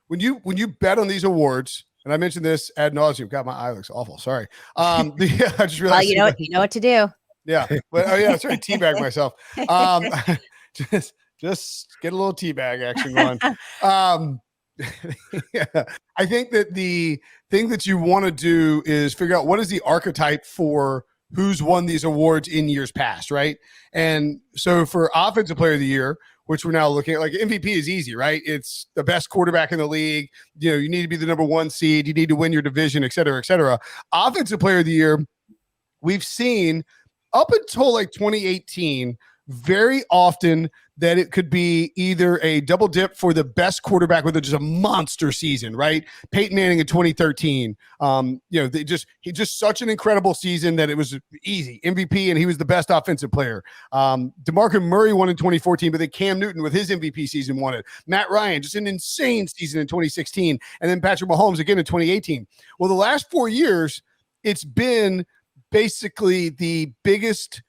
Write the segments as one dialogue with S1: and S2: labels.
S1: when you bet on these awards, and I mentioned this ad nauseum. God, my eye looks awful. Sorry. I just realized.
S2: You know what to do.
S1: Yeah, but that's right. Teabag myself. Just get a little teabag action going. Yeah, I think that the thing that you want to do is figure out what is the archetype for who's won these awards in years past, right? And so for Offensive Player of the Year, which we're now looking at, like MVP is easy, right? It's the best quarterback in the league. You need to be the number 1 seed. You need to win your division, et cetera, et cetera. Offensive Player of the Year, we've seen up until like 2018, very often that it could be either a double dip for the best quarterback with just a monster season, right? Peyton Manning in 2013. He just such an incredible season that it was easy MVP, and he was the best offensive player. DeMarco Murray won in 2014, but then Cam Newton with his MVP season won it. Matt Ryan, just an insane season in 2016, and then Patrick Mahomes again in 2018. Well, the last 4 years, it's been basically the biggest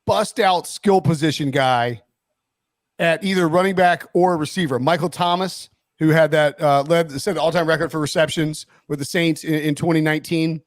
S1: bust out skill position guy at either running back or receiver. Michael Thomas, who had that set the all-time record for receptions with the Saints in 2019.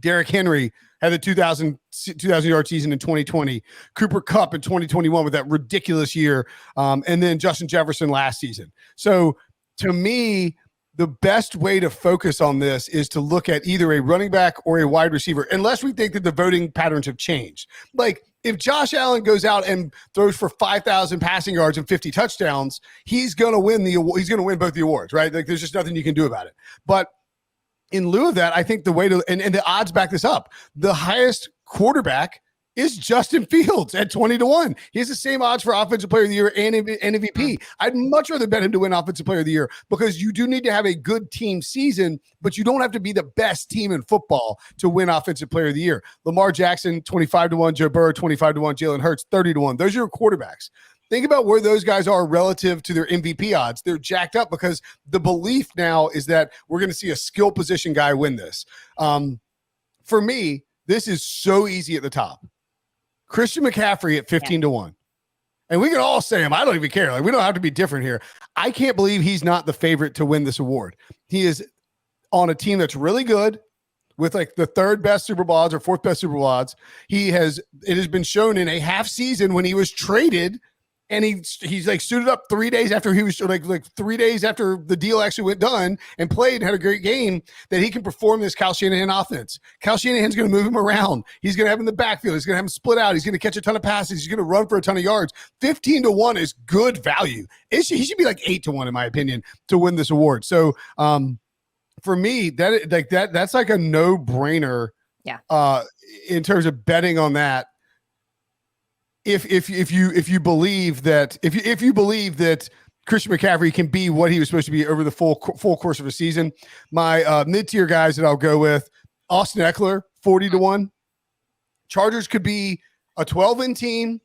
S1: Derrick Henry had the 2,000 yard season in 2020. Cooper Kupp in 2021 with that ridiculous year. And then Justin Jefferson last season. So to me, the best way to focus on this is to look at either a running back or a wide receiver, unless we think that the voting patterns have changed. Like, if Josh Allen goes out and throws for 5,000 passing yards and 50 touchdowns, he's going to win he's going to win both the awards, right? Like, there's just nothing you can do about it. But in lieu of that, I think the way to, and the odds back this up, the highest quarterback is Justin Fields at 20-1. He has the same odds for Offensive Player of the Year and MVP. I'd much rather bet him to win Offensive Player of the Year, because you do need to have a good team season, but you don't have to be the best team in football to win Offensive Player of the Year. Lamar Jackson, 25-1. Joe Burrow, 25-1. Jalen Hurts, 30-1. Those are your quarterbacks. Think about where those guys are relative to their MVP odds. They're jacked up because the belief now is that we're going to see a skill position guy win this. For me, this is so easy at the top. Christian McCaffrey at 15-1. And we can all say him. I don't even care. Like, we don't have to be different here. I can't believe he's not the favorite to win this award. He is on a team that's really good with like the third best Super Bowl odds or fourth best Super Bowl odds. It has been shown in a half season when he was traded, and he's like suited up 3 days after he was like 3 days after the deal actually went done and played and had a great game, that he can perform this Kyle Shanahan offense. Kyle Shanahan's going to move him around. He's going to have him in the backfield. He's going to have him split out. He's going to catch a ton of passes. He's going to run for a ton of yards. 15-1 is good value. He should be like 8-1 in my opinion to win this award. So for me, that's like a no-brainer.
S2: Yeah.
S1: In terms of betting on that. If you believe that Christian McCaffrey can be what he was supposed to be over the full course of a season, my mid-tier guys that I'll go with: Austin Eckler, 40-1. Chargers could be a 12-win team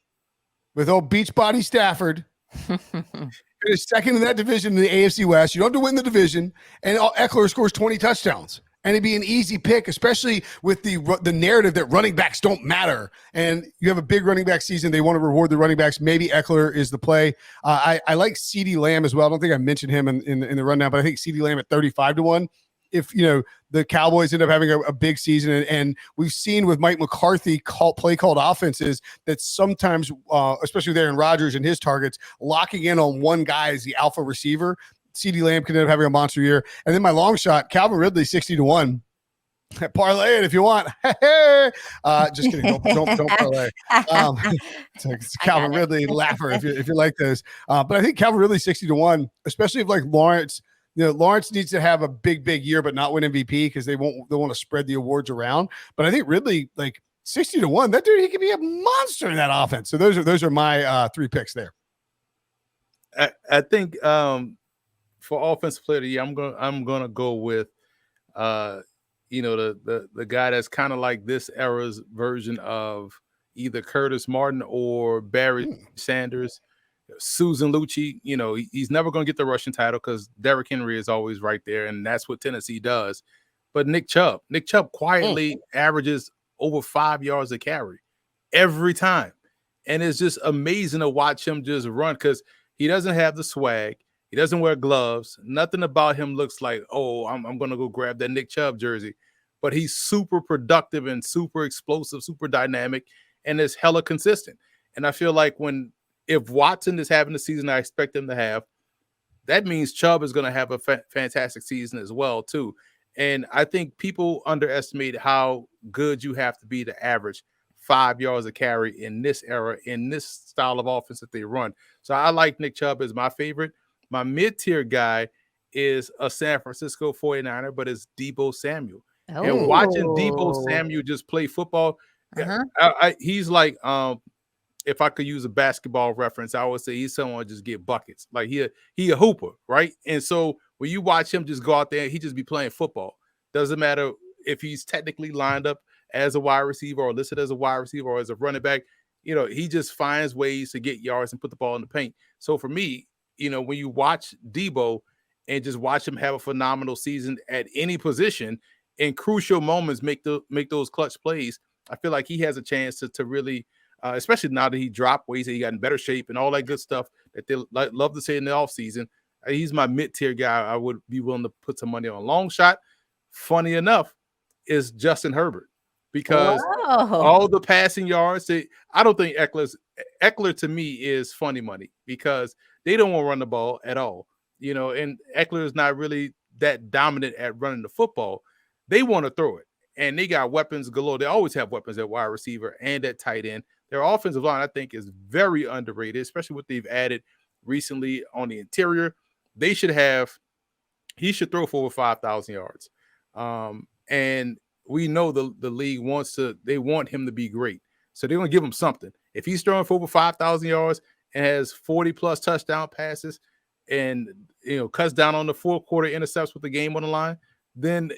S1: with old Beachbody Stafford. Finish second in that division in the AFC West. You don't have to win the division, and Eckler scores 20 touchdowns. And it'd be an easy pick, especially with the narrative that running backs don't matter. And you have a big running back season. They want to reward the running backs. Maybe Eckler is the play. I like CeeDee Lamb as well. I don't think I mentioned him in the rundown, but I think CeeDee Lamb at 35-1. If the Cowboys end up having a big season, and we've seen with Mike McCarthy called offenses that sometimes, especially with Aaron Rodgers and his targets, locking in on one guy as the alpha receiver. CeeDee Lamb can end up having a monster year. And then my long shot, Calvin Ridley, 60-1. Parlay it if you want. Just kidding. Don't parlay. It's Calvin Ridley laugher if you like those. But I think Calvin Ridley 60-1, especially if like Lawrence. Lawrence needs to have a big year, but not win MVP because they want to spread the awards around. But I think Ridley, like 60-1, that dude, he could be a monster in that offense. So those are my three picks there.
S3: I think for offensive player of the year, I'm gonna go with the guy that's kind of like this era's version of either Curtis Martin or Barry Sanders. Susan Lucci, he's never going to get the rushing title because Derrick Henry is always right there, and that's what Tennessee does. But Nick Chubb quietly averages over 5 yards a carry every time. And it's just amazing to watch him just run because he doesn't have the swag. He doesn't wear gloves. Nothing about him looks like, oh, I'm going to go grab that Nick Chubb jersey. But he's super productive and super explosive, super dynamic, and is hella consistent. And I feel like if Watson is having the season I expect him to have, that means Chubb is going to have a fantastic season as well, too. And I think people underestimate how good you have to be to average 5 yards a carry in this era, in this style of offense that they run. So I like Nick Chubb as my favorite. My mid-tier guy is a San Francisco 49er, but it's Deebo Samuel. And watching Deebo
S2: Oh.
S3: Samuel just play football,
S2: Uh-huh.
S3: he's like if I could use a basketball reference, I would say he's someone just get buckets. Like he a hooper, right? And so when you watch him just go out there, he just be playing football. Doesn't matter if he's technically lined up as a wide receiver or listed as a wide receiver or as a running back. He just finds ways to get yards and put the ball in the paint. So for me, when you watch Deebo and just watch him have a phenomenal season at any position in crucial moments, make those clutch plays, I feel like he has a chance to really especially now that he dropped weight, he got in better shape and all that good stuff that they love to say in the offseason. He's my mid-tier guy. I would be willing to put some money on. Long shot, funny enough, is Justin Herbert because all the passing yards. I don't think Eckler to me is funny money because they don't want to run the ball at all. And Eckler is not really that dominant at running the football. They want to throw it. And they got weapons galore. They always have weapons at wide receiver and at tight end. Their offensive line, I think, is very underrated, especially what they've added recently on the interior. He should throw for over 5,000 yards. And we know the league they want him to be great. So they're going to give him something. If he's throwing for over 5,000 yards and has 40 plus touchdown passes and, cuts down on the fourth quarter intercepts with the game on the line, then,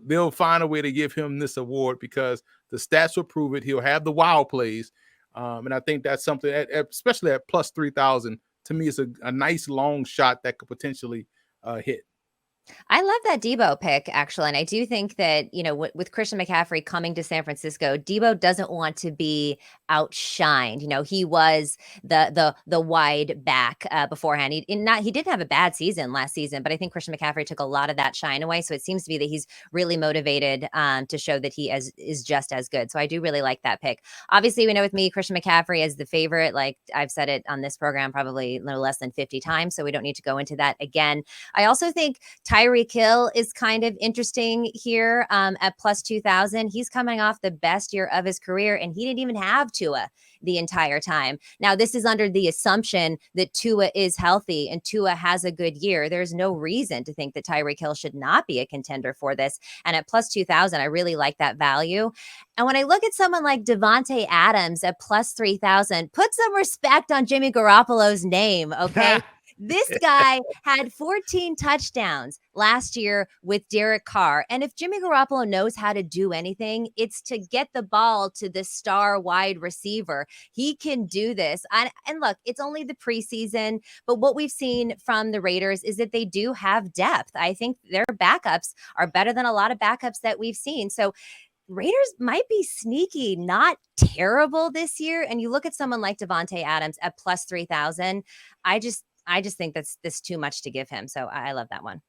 S3: they'll find a way to give him this award because the stats will prove it. He'll have the wow plays. And I think that's something, especially at plus 3,000, to me, is a nice long shot that could potentially hit.
S2: I love that Deebo pick, actually. And I do think that, with Christian McCaffery coming to San Francisco, Deebo doesn't want to be outshined. He was the wide back beforehand. He didn't have a bad season last season, but I think Christian McCaffery took a lot of that shine away. So it seems to be that he's really motivated to show that he is just as good. So I do really like that pick. Obviously, we know with me, Christian McCaffery is the favorite. Like I've said it on this program probably no less than 50 times. So we don't need to go into that again. I also think Tyreek Hill is kind of interesting here at plus 2,000. He's coming off the best year of his career, and he didn't even have Tua the entire time. Now, this is under the assumption that Tua is healthy and Tua has a good year. There's no reason to think that Tyreek Hill should not be a contender for this. And at plus 2,000, I really like that value. And when I look at someone like Devontae Adams at plus 3,000, put some respect on Jimmy Garoppolo's name, okay? This guy had 14 touchdowns last year with Derek Carr. And if Jimmy Garoppolo knows how to do anything, it's to get the ball to the star wide receiver. He can do this. And look, it's only the preseason, but what we've seen from the Raiders is that they do have depth. I think their backups are better than a lot of backups that we've seen. So Raiders might be sneaky, not terrible this year. And you look at someone like Devontae Adams at plus 3,000. I just think that's too much to give him. So I love that one.